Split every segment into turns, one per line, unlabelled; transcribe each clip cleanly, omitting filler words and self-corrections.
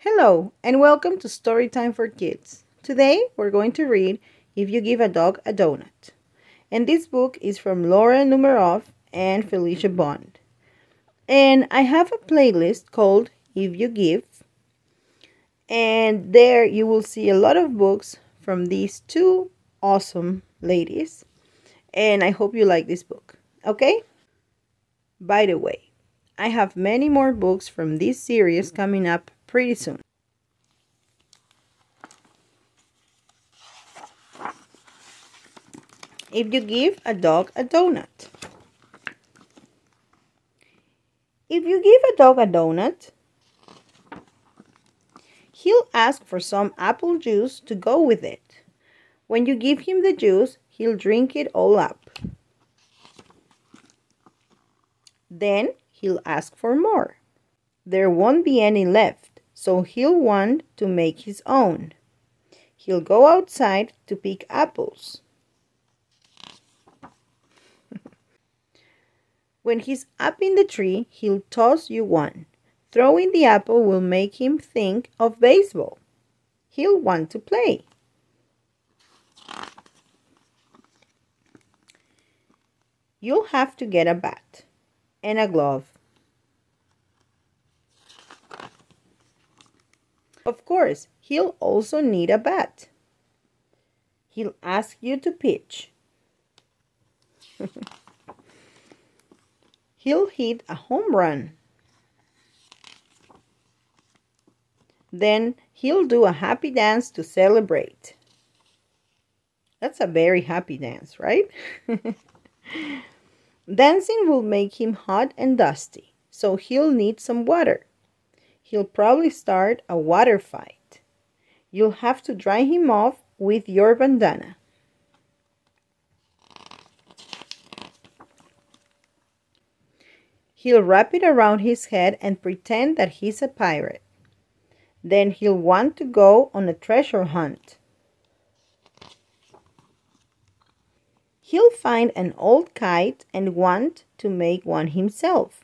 Hello, and welcome to Storytime for Kids. Today, we're going to read If You Give a Dog a Donut. And this book is from Laura Numeroff and Felicia Bond. And I have a playlist called If You Give. And there you will see a lot of books from these two awesome ladies. And I hope you like this book, okay? By the way, I have many more books from this series coming up pretty soon. If you give a dog a donut. If you give a dog a donut, he'll ask for some apple juice to go with it. When you give him the juice, he'll drink it all up. Then he'll ask for more. There won't be any left, so he'll want to make his own. He'll go outside to pick apples. When he's up in the tree, he'll toss you one. Throwing the apple will make him think of baseball. He'll want to play. You'll have to get a bat and a glove. Of course, he'll also need a bat. He'll ask you to pitch. He'll hit a home run. Then he'll do a happy dance to celebrate. That's a very happy dance, right? Dancing will make him hot and dusty, so he'll need some water. He'll probably start a water fight. You'll have to dry him off with your bandana. He'll wrap it around his head and pretend that he's a pirate. Then he'll want to go on a treasure hunt. He'll find an old kite and want to make one himself.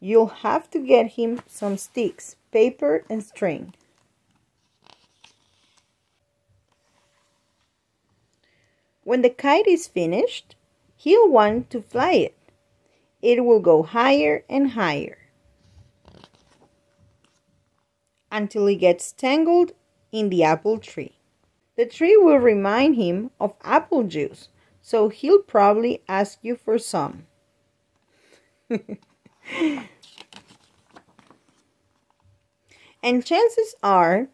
You'll have to get him some sticks, paper, and string. When the kite is finished, he'll want to fly it. It will go higher and higher until it gets tangled in the apple tree. The tree will remind him of apple juice, so he'll probably ask you for some. And chances are,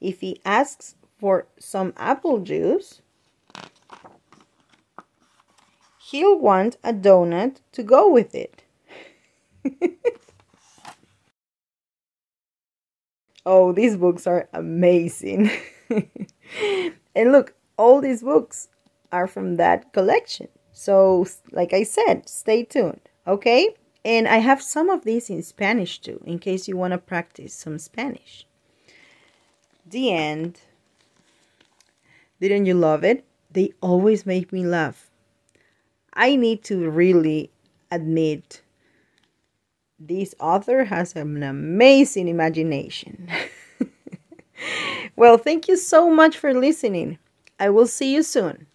if he asks for some apple juice, he'll want a donut to go with it. Oh, these books are amazing. And look, all these books are from that collection. So, like I said, stay tuned, okay? And I have some of these in Spanish too, in case you want to practice some Spanish. The end. Didn't you love it? They always make me laugh. I need to really admit, this author has an amazing imagination. Well, thank you so much for listening. I will see you soon.